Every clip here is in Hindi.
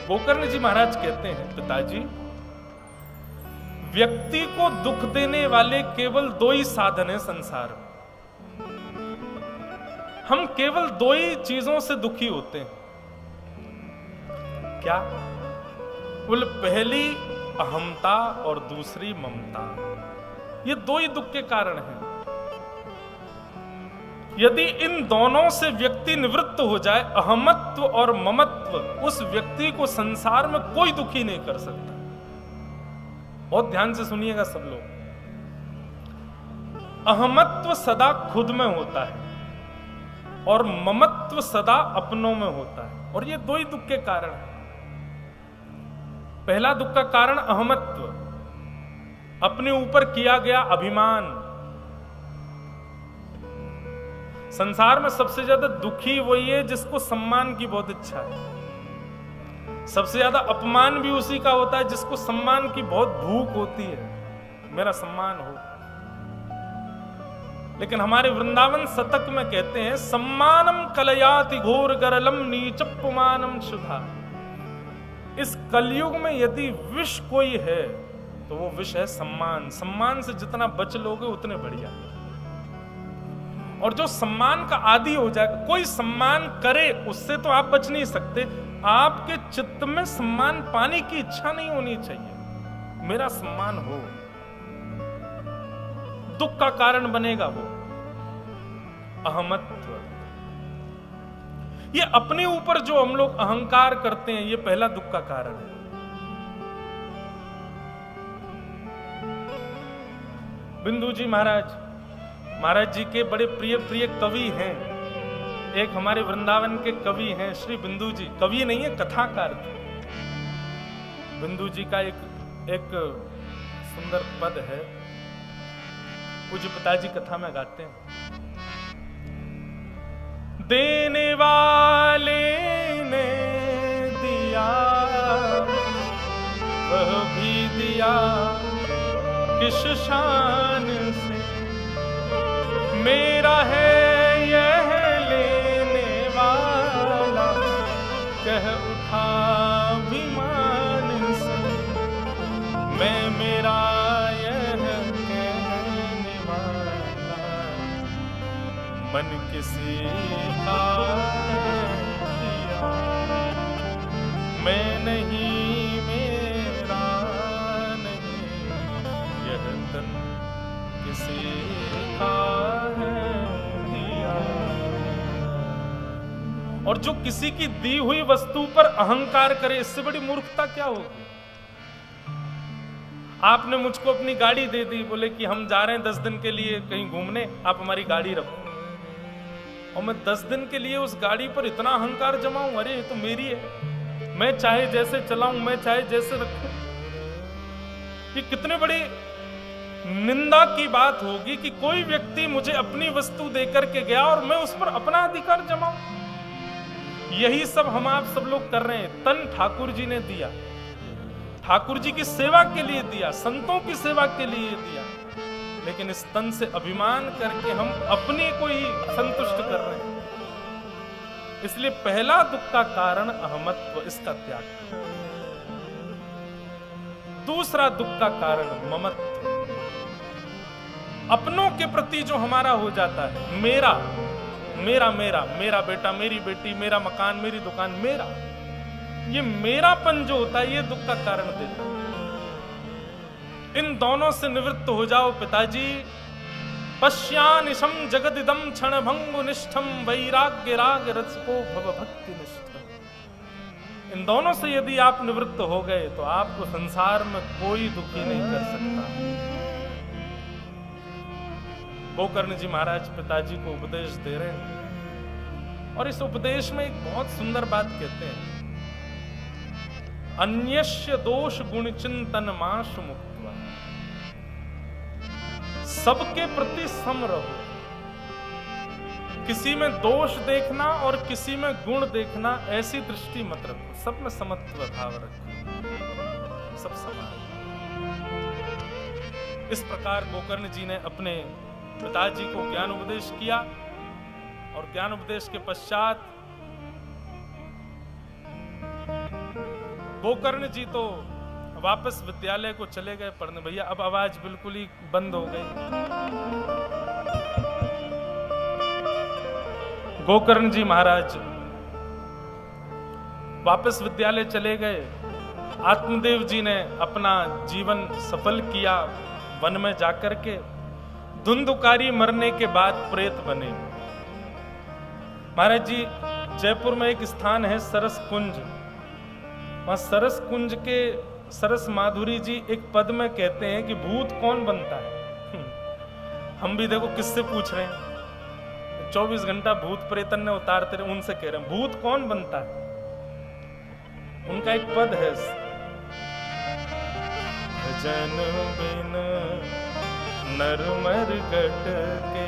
गोकर्ण जी महाराज कहते हैं, पिताजी, व्यक्ति को दुख देने वाले केवल दो ही साधन हैं संसार में। हम केवल दो ही चीजों से दुखी होते हैं। क्या? बोले पहली अहमता और दूसरी ममता। ये दो ही दुख के कारण हैं। यदि इन दोनों से व्यक्ति निवृत्त हो जाए, अहमत्व और ममत्व, उस व्यक्ति को संसार में कोई दुखी नहीं कर सकता। बहुत ध्यान से सुनिएगा सब लोग। अहमत्व सदा खुद में होता है और ममत्व सदा अपनों में होता है, और ये दो ही दुख के कारण हैं। पहला दुख का कारण अहमत्व, अपने ऊपर किया गया अभिमान। संसार में सबसे ज्यादा दुखी वही है जिसको सम्मान की बहुत इच्छा है। सबसे ज्यादा अपमान भी उसी का होता है जिसको सम्मान की बहुत भूख होती है, मेरा सम्मान हो। लेकिन हमारे वृंदावन शतक में कहते हैं, सम्मानम कलयाति घोर गरलम नीचपुमानम शुधा। इस कलयुग में यदि विष कोई है तो वो विष है सम्मान। सम्मान से जितना बच लोगे उतने बढ़िया। और जो सम्मान का आदी हो जाएगा, कोई सम्मान करे उससे तो आप बच नहीं सकते। आपके चित्त में सम्मान पाने की इच्छा नहीं होनी चाहिए, मेरा सम्मान हो। दुख का कारण बनेगा वो अहमत्व। ये अपने ऊपर जो हम लोग अहंकार करते हैं, ये पहला दुख का कारण है। बिंदु जी महाराज जी के बड़े प्रिय प्रिय कवि हैं। एक हमारे वृंदावन के कवि हैं श्री बिंदु जी। कवि नहीं है, कथाकार थे। बिंदु जी का एक सुंदर पद है, पूज्य पिताजी कथा में गाते हैं। देने वाले ने दिया, वह भी दिया किस शान से, मेरा है यह लेने वाला, कह उठा अभिमान से। मैं मेरा यह कहने वाला, मन किसी का दिया, मैं नहीं मेरा नहीं, यह तन किसी का है दिया। और जो किसी की दी हुई वस्तु पर अहंकार करे, इससे बड़ी मूर्खता क्या होगी? आपने मुझको अपनी गाड़ी दे दी, बोले कि हम जा रहे हैं 10 दिन के लिए कहीं घूमने, आप हमारी गाड़ी रखो। और मैं 10 दिन के लिए उस गाड़ी पर इतना अहंकार जमाऊं, अरे ये तो मेरी है, मैं चाहे जैसे चलाऊं, मैं चाहे जैसे रखूं। ये कितनी बड़ी निंदा की बात होगी कि कोई व्यक्ति मुझे अपनी वस्तु देकर के गया और मैं उस पर अपना अधिकार जमाऊं। यही सब हम आप सब लोग कर रहे हैं। तन ठाकुर जी ने दिया, ठाकुर जी की सेवा के लिए दिया, संतों की सेवा के लिए दिया, लेकिन इस तन से अभिमान करके हम अपने को ही संतुष्ट कर रहे हैं। इसलिए पहला दुख का कारण अहमत्व, इसका त्याग। दूसरा दुख का कारण ममत्व, अपनों के प्रति जो हमारा हो जाता है, मेरा मेरा मेरा, मेरा बेटा, मेरी बेटी, मेरा मकान, मेरी दुकान, मेरा। ये मेरापन जो होता है, ये दुख का कारण देता है। इन दोनों से निवृत्त हो जाओ पिताजी। पश्यानिशम जगदिदम क्षण भंगु निष्ठम, वैराग्य राग रसको भव भक्ति निष्ठम। इन दोनों से यदि आप निवृत्त हो गए तो आपको संसार में कोई दुखी नहीं कर सकता। गोकर्ण जी महाराज पिताजी को उपदेश दे रहे हैं, और इस उपदेश में एक बहुत सुंदर बात कहते हैं, अन्यस्य दोष गुण चिंतन माशु मुक्त्वा। सबके प्रति सम रहो। किसी में दोष देखना और किसी में गुण देखना, ऐसी दृष्टि मत रखो। सब में समत्व भाव रखो, सब समान। इस प्रकार गोकर्ण जी ने अपने पिताजी को ज्ञान उपदेश किया, और ज्ञान उपदेश के पश्चात गोकर्ण जी तो वापस विद्यालय को चले गए पढ़ने। भैया अब आवाज बिल्कुल ही बंद हो गई। गोकर्ण जी महाराज वापस विद्यालय चले गए। आत्मदेव जी ने अपना जीवन सफल किया वन में जाकर के। धुंधुकारी मरने के बाद प्रेत बने। महाराज जी जयपुर में एक स्थान है सरस कुंज। वहां सरस कुंज के सरस माधुरी जी एक पद में कहते हैं कि भूत कौन बनता है। हम भी देखो किससे पूछ रहे हैं, 24 घंटा भूत प्रेतन ने उतारते रहे, उनसे कह रहे हैं भूत कौन बनता है। उनका एक पद है, भजन बिन नरमर गट के।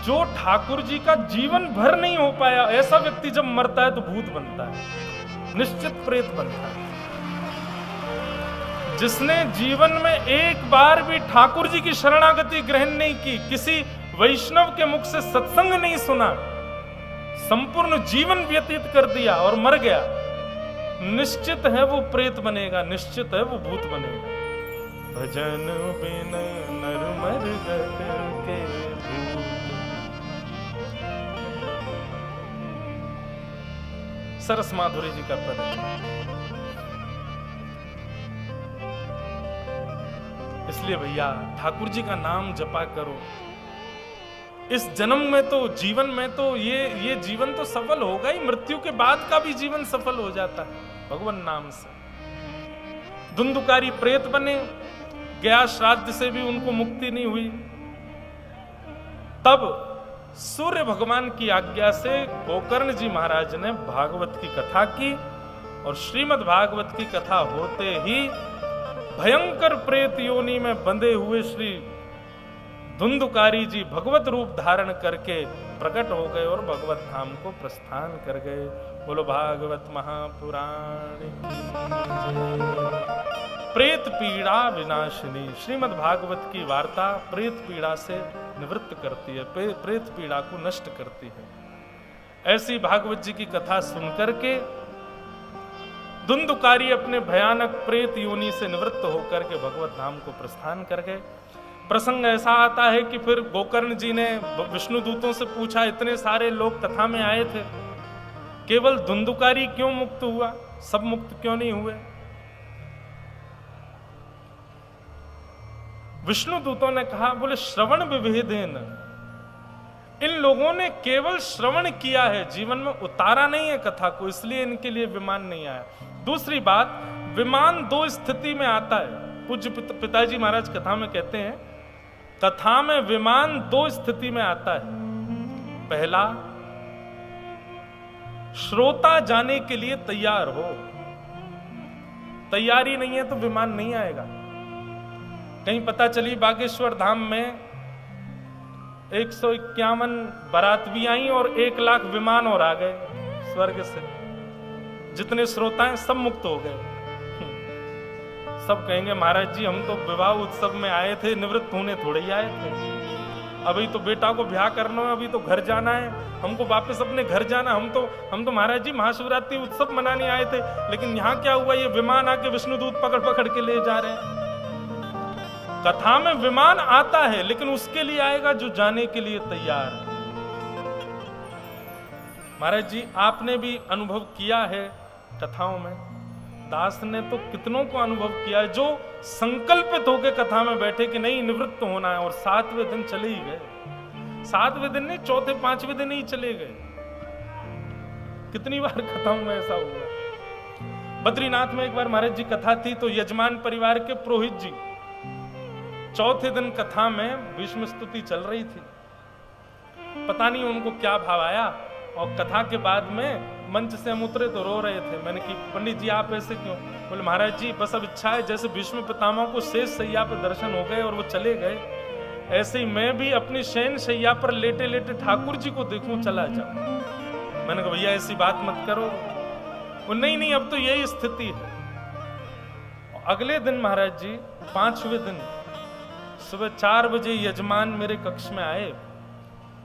जो ठाकुर जी का जीवन भर नहीं हो पाया, ऐसा व्यक्ति जब मरता है तो भूत बनता है, निश्चित प्रेत बनता है। जिसने जीवन में एक बार भी ठाकुर जी की शरणागति ग्रहण नहीं की, किसी वैष्णव के मुख से सत्संग नहीं सुना, संपूर्ण जीवन व्यतीत कर दिया और मर गया, निश्चित है वो प्रेत बनेगा, निश्चित है वो भूत बनेगा। भजन बिन नरमर गट के भूत। सरस माधुरी जी का पद है। इसलिए भैया ठाकुर जी का नाम जपा करो। इस जन्म में तो जीवन में तो ये जीवन तो सफल होगा ही, मृत्यु के बाद का भी जीवन सफल हो जाता है भगवान नाम से। धुंधुकारी प्रेत बने, गया श्राद्ध से भी उनको मुक्ति नहीं हुई। तब सूर्य भगवान की आज्ञा से गोकर्ण जी महाराज ने भागवत की कथा की, और श्रीमद् भागवत की कथा होते ही भयंकर प्रेत योनि में बंधे हुए श्री धुंधुकारी जी भगवत रूप धारण करके प्रकट हो गए और भगवत धाम को प्रस्थान कर गए। बोलो भागवत महापुराण की जय। प्रेत पीड़ा विनाशिनी, श्रीमद् भागवत की वार्ता प्रेत पीड़ा से निवृत्त करती है, प्रेत पीड़ा को नष्ट करती है। ऐसी भागवत जी की कथा सुनकर के धुंधुकारी अपने भयानक प्रेत योनि से निवृत्त होकर के भगवत धाम को प्रस्थान कर गए। प्रसंग ऐसा आता है कि फिर गोकर्ण जी ने विष्णु दूतों से पूछा, इतने सारे लोग कथा में आए थे, केवल धुंधुकारी क्यों मुक्त हुआ, सब मुक्त क्यों नहीं हुए? विष्णु दूतों ने कहा, बोले श्रवण विभेदेन, इन लोगों ने केवल श्रवण किया है, जीवन में उतारा नहीं है कथा को, इसलिए इनके लिए विमान नहीं आया। दूसरी बात, विमान दो स्थिति में आता है। पूज्य पिताजी महाराज कथा में कहते हैं, कथा में विमान दो स्थिति में आता है। पहला, श्रोता जाने के लिए तैयार हो, तैयारी नहीं है तो विमान नहीं आएगा। कहीं पता चली बागेश्वर धाम में 151 बारात भी आई और 1 लाख विमान और आ गए स्वर्ग से। जितने श्रोता हैं सब मुक्त हो गए। सब कहेंगे महाराज जी हम तो विवाह उत्सव में आए थे, निवृत्त होने थोड़े ही आए थे, अभी तो बेटा को ब्याह करना है, अभी तो घर जाना है, हमको वापस अपने घर जाना। हम तो महाराज जी महाशिवरात्रि उत्सव मनाने आए थे, लेकिन यहाँ क्या हुआ, ये विमान आके विष्णुदूत पकड़ पकड़ के ले जा रहे हैं। कथा में विमान आता है, लेकिन उसके लिए आएगा जो जाने के लिए तैयार है। महाराज जी आपने भी अनुभव किया है कथाओं में, दास ने तो कितनों को अनुभव किया है, जो संकल्पित होकर कथा में बैठे कि नहीं निवृत्त होना है, और 7वें दिन चले ही गए। 7वें दिन नहीं, 4थे 5वें दिन ही चले गए। कितनी बार कथाओं में ऐसा हुआ। बद्रीनाथ में एक बार महाराज जी कथा थी, तो यजमान परिवार के पुरोहित जी 4थे दिन कथा में भीष्म स्तुति चल रही थी, पता नहीं उनको क्या भाव आया, और कथा के बाद में मंच से हम उतरे तो रो रहे थे। मैंने कि पंडित जी आप ऐसे क्यों? बोले महाराज जी बस अब इच्छा है, जैसे भीष्म पितामह को शेष शैया पर दर्शन हो गए और वो चले गए, ऐसे ही मैं भी अपनी शयन शैया पर लेटे लेटे ठाकुर जी को देखूं चला जाऊं। मैंने कहा भैया ऐसी बात मत करो। वो नहीं अब तो यही स्थिति है। अगले दिन महाराज जी 5वें दिन सुबह 4 बजे यजमान मेरे कक्ष में आए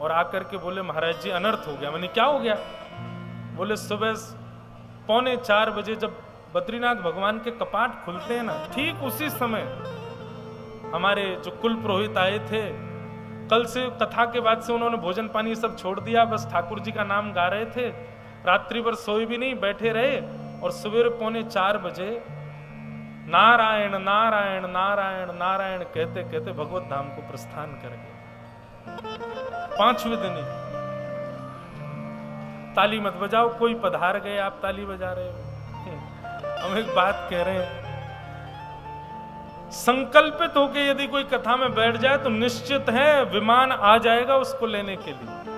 और आकर के बोले महाराज जी अनर्थ हो गया। मैंने क्या हो गया? बोले सुबह 3:45 बजे जब बद्रीनाथ भगवान के कपाट खुलते हैं ना, ठीक उसी समय हमारे जो कुल पुरोहित आए थे, कल से कथा के बाद से उन्होंने भोजन पानी सब छोड़ दिया, बस ठाकुर जी का नाम गा रहे थे, रात्रि भर सोए भी नहीं, बैठे रहे और सवेरे 3:45 बजे नारायण नारायण नारायण नारायण कहते कहते भगवत धाम को प्रस्थान कर गए। 5वें दिन ही। ताली मत बजाओ, कोई पधार गए, आप ताली बजा रहे हो। हम एक बात कह रहे हैं, संकल्पित होके यदि कोई कथा में बैठ जाए तो निश्चित है विमान आ जाएगा उसको लेने के लिए।